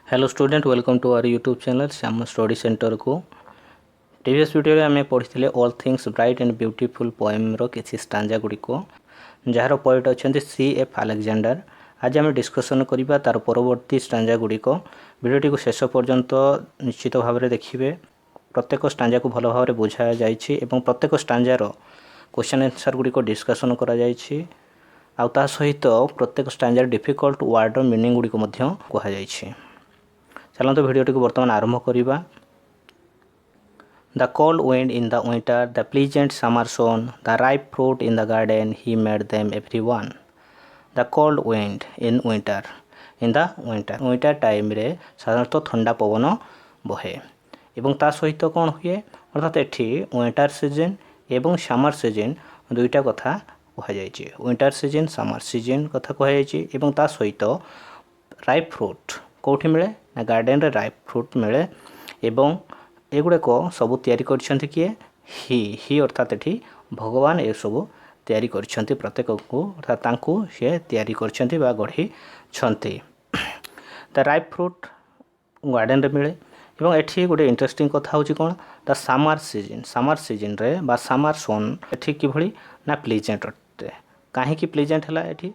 Hello student welcome to our YouTube channel Shyama study centre को previous video आम पढ़ी all things bright and beautiful poem रो किसी stanza गुड़िक जार पोएट अच्छा सी.एफ. अलेक्जेंडर। आज आम डिस्कसन करवा तार परवर्ती स्टांजा गुड़िक वीडियोटी को शेष पर्यंत निश्चित भाव में देखिए। प्रत्येक स्टांजा को भल भाव बुझा जाइए और प्रत्येक स्टांजार क्वेश्चन आंसर गुड़िक डिस्कसन करा ता सहित प्रत्येक स्टांजार डिफिकल्ट वर्ड मीनिंग गुड़िक कहुई। चलते भिडियोटी को बर्तमान आरंभ करवा। The cold wind in the winter, the pleasant summer sun, the ripe fruit in the garden, he made them everyone. The cold wind in the winter time रे साधारणतः ठंडा पवन बहे एवं ता सहित कौन हुए अर्थात एठी विंटर सीजन एवं समर सीजन दुईटा कथा कहुई। विंटर सीजन समर सीजन कथा कहुई एवं ता सहित राइप फ्रूट कौटी मिले ना गार्डन रे राइप फ्रूट मिले एवं एगुड़ाक सबू तैयारी करछन्ति किए ही अर्थात एठी भगवान ए सबू तैयारी करछन्ति प्रत्येक को अर्थात तांकु से तैयारी करछन्ति बा गढ़ी छन्ति। द राइप फ्रूट गार्डन रे मिले एवं एठी गोटे इंटरेस्टिंग कथा होची कोन द समर सीजन रे बा समर सन एठी कि भली ना प्लीजेंट अटे। काहे कि प्लीजेंट हला एठी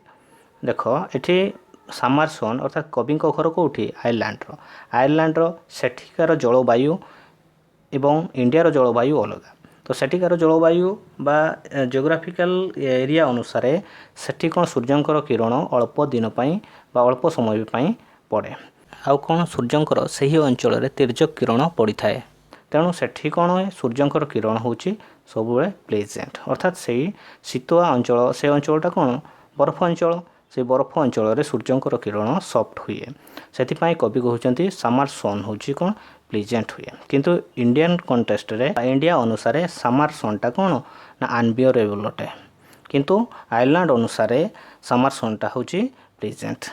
देखो एठी समर सन अर्थात कवि घर कौटी आयरलैंड सेठिकार जलवायु एवं इंडिया जलवायु अलग। तो सेठिकार जलवायु बा जियोग्राफिकल एरिया अनुसार सेठी कौन सूर्यंकर किरण अल्प दिन बा अल्प समय पड़े आउ कौन सूर्यंकर सही अंचल तिर्यक किरण पड़ी थाए। तेणु सेठी कौन सूर्यंकर किरण होची सबुबले प्लेजेंट अर्थात से शीतुआ अंचल से अंचलटा कौन बरफ अंचल से बरफ अंचल सूर्यंकर किरण सॉफ्ट हुए से कवि कहते समर सन हूँ कौन प्लीजेंट हुए किंतु इंडियन कंटेस्ट रे इंडिया अनुसार समर सनटा कौन ना अनबियरेबल अटे किंतु आयरलैंड अनुसार समर सनटा हूँ प्लीजेंट।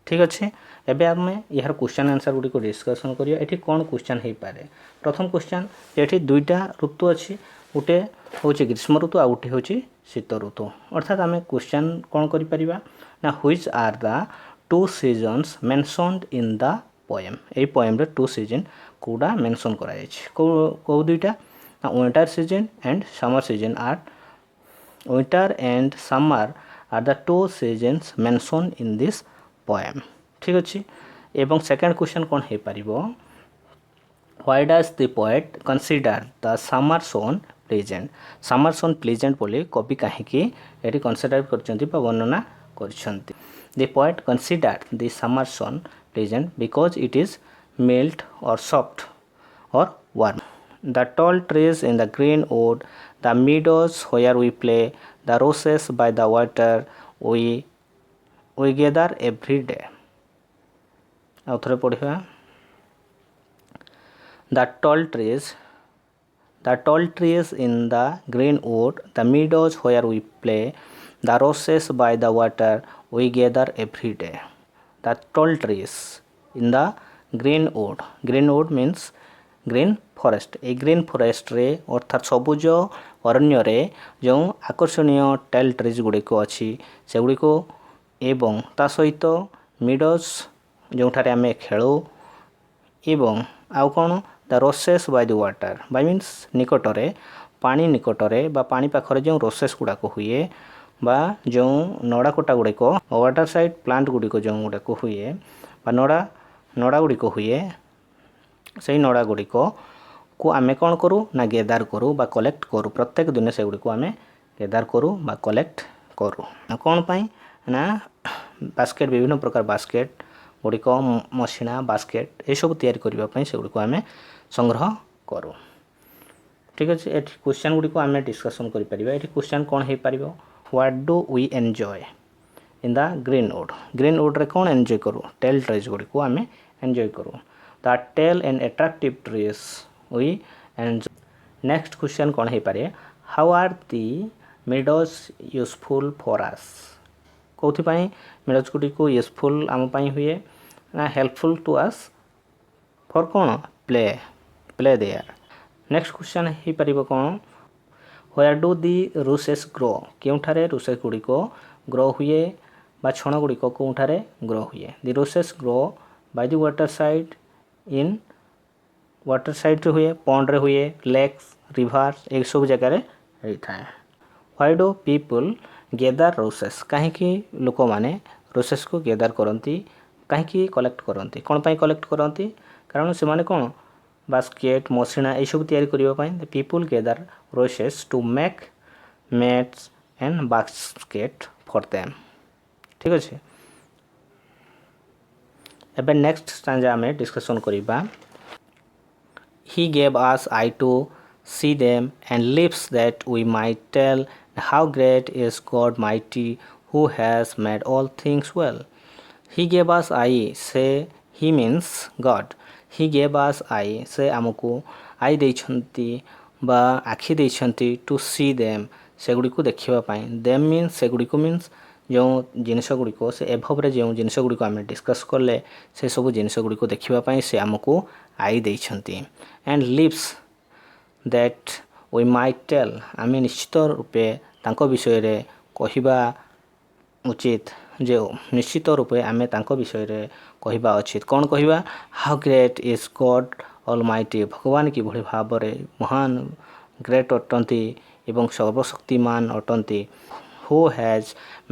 ठीक अच्छे एबे आम यार क्वेश्चन आंसर गुड़ी को डिस्कसन करिया। एठी कौन क्वेश्चन हो पारे प्रथम क्वेश्चन एठी दुईटा ऋतु अच्छी गोटे हूँ ग्रीष्म ऋतु आ गोटे हूँ शीत ऋतु अर्थात आम क्वेश्चन कौन करिपरिबा ना which are the two seasons mentioned in the poem. ए पोएम रे टू सीजन कोडा मेंशन कराई को दुईटा ना winter season and summer season आर winter and summer are the two seasons mention in this poem. ठीक अच्छे एवं सेकंड क्वेश्चन कौन हो पारिबो why does the poet consider the summer sun pleasant. Summer sun pleasant बोली कवि कहीं ये कंसीडर करछन्ति बा वर्णना करछन्ति। The poet consider the summer sun pleasant because it is mild और सॉफ्ट और warm. The tall trees in the green wood, the meadows where we play, the roses by the water we gather every day। आउ थोड़े पढ़िबा the tall trees in the green wood, the meadows where we play, the roses by the water we gather every day। The tall trees in the green wood means green forest. A green forest रे अर्थात सबुज अरण्य रे जो आकर्षणीय tell trees गुड़िक अच्छी से गुड़िक एवं ता सहित meadows जो आम खेलु एवं आउ कौन the roses by the water by means निकटरे पानी निकटरे बा पानी पाखरे जो रोसेस गुड़ाक हुए बा जो Nadda Kota गुड़िक water side plant गुड़िक जो गुड़ाक हुए बा नड़ा गुड़िक हुए से नड़ा गुड़िक को आमे कौन करूँ ना गेदार करूँ बा कलेक्ट करूँ प्रत्येक दिन से गुड़िक आमे गेदार करूँ बा कलेक्ट करूँ कौन पाई ना बास्केट विभिन्न प्रकार बास्केट गुड़िक मशीना बास्केट ये सब तैयारी करने से गुड़िक आमे संग्रह करूँ। ठीक अच्छे ये क्वेश्चन गुड़िक आमे डिस्कसन करें। ये क्वेश्चन कौन हो पार what do we enjoy in the green wood रे कौन एंजॉय करूँ टेल ट्रीज गुड़िक आमे एंजॉय करूँ the tall and attractive trees we enjoy. Next question कौन हो पारे how are the meadows useful for us. कौन meadows गुड़िक यूजफुल आम हुए ना हेल्पफुल टू अस फॉर कौन प्ले देयर। नेक्स्ट क्वेश्चन हो पार कौन where do the roses grow क्योंठारे रूसेस गुड़िक ग्रो हुए बा छण गुड़िक कौठारे ग्रो हुए। The roses grow by the water side in water side रे हुए पॉन्ड रे हुए लेक्स रिवर्स एक सब जगह रे होता है why do people gather roses कहीं लोक माने रोसेस को गेदर करती कहीं कलेक्ट करती कौन पाई कलेक्ट करती कारण से माने कौन बास्केट मसिना ये सब तैयारी करने the people gather roses to make mats and basket for them ठीक अच्छे एबे नेक्स्ट स्टांजा आमे डिस्कशन करिबा He gave us eye to see them and lips that we might tell how great is God mighty who has made all things well. He gave us eye say he means God. He gave us eye से आमको eye ଦେଇଛନ୍ତି ବା ଆଖି ଦେଇଛନ୍ତି to see them ସେଗୁଡ଼ିକୁ ଦେଖିବା ପାଇଁ them means ସେଗୁଡ଼ିକୁ means ଯେଉଁ ଜିନିଷ ଗୁଡ଼ିକ ସେ ଏଭବରେ ଯେଉଁ ଜିନିଷ ଗୁଡ଼ିକ ଆମେ ଡିସ୍କସ୍ କଲେ ସେ ସବୁ ଜିନିଷ ଗୁଡ଼ିକୁ ଦେଖିବା ପାଇଁ ସେ ଆମକୁ ଆଇ ଦେଇଛନ୍ତି and lips that we might tell ଆମେ ନିଶ୍ଚିତ ରୂପେ ତାଙ୍କ ବିଷୟରେ କହିବା ଉଚିତ ଯେ ନିଶ୍ଚିତ ରୂପେ ଆମେ ତାଙ୍କ ବିଷୟରେ କହିବା ଉଚିତ କ'ଣ କହିବା how great is God almighty ଭଗବାନ କିଭଳି ଭାବରେ ମହାନ ଗ୍ରେଟ୍ ଅଟନ୍ତି ଏବଂ ସର୍ବଶକ୍ତିମାନ ଅଟନ୍ତି who has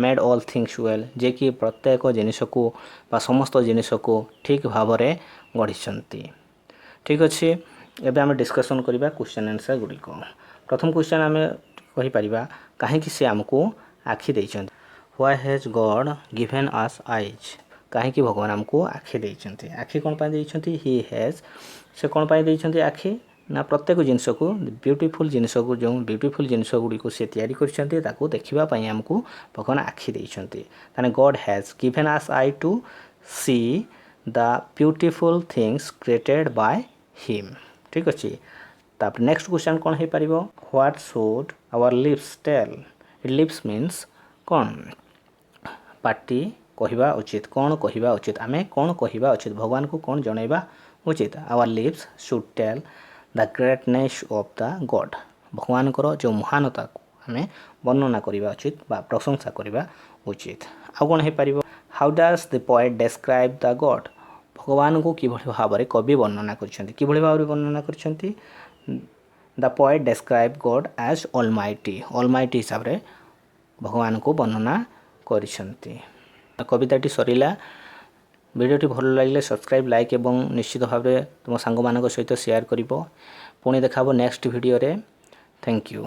made all things well ଯେ କି ପ୍ରତ୍ୟେକ ଜିନିଷକୁ ବା ସମସ୍ତ ଜିନିଷକୁ ଠିକ୍ ଭାବରେ ଗଢ଼ିଛନ୍ତି ଠିକ୍ ଅଛି ଏବେ ଆମେ डिस्कशन करिबा क्वेश्चन आंसर गुडिको प्रथम क्वेश्चन आमे कहि परिबा काहेकि से हमको आखि दैछन why has God given us eyes काहेकि भगवान हमको आखि दैछन्ती आखि कोन पाइ दैछन्ती ही हैज से कोन पाइ दैछन्ती आखि ना प्रत्येक जिनिस को ब्यूटीफुल जिनिस को जो ब्यूटीफुल जिनिस गुडी को से तयारी करछन्ती ताको देखिबा पई हमको भगवान आखि दैछन्ती ताने God has given us eye to see the beautiful things created by him ठीक अच्छे तापर नेक्स्ट क्वेश्चन कौन है पारिबो what should our lips tell lips means कौन पार्टी कहवा उचित कौन कहवा उचित आमे कौन कहवा उचित भगवान को कौन जनैबा उचित our lips should tell the greatness of the god भगवान को जो महानता को आमे वर्णना करबा उचित बा प्रशंसा करबा उचित आ कौन है पारिबो how does the poet describe the god भगवान को किभଳି भाବରେ कवि वर्णना करछन्ती किभଳି भाବରେ वर्णना करछन्ती the poet describe God as almighty almighty हिसाब रे भगवान को वर्णना करछन्ती कविताटी सरिला वीडियोटी भल लागले सब्सक्राइब लाइक एवं निश्चित भाବରେ तुम सांग मानक सहित शेयर करिवो पुणी देखाबो नेक्स्ट वीडियो रे थैंक यू।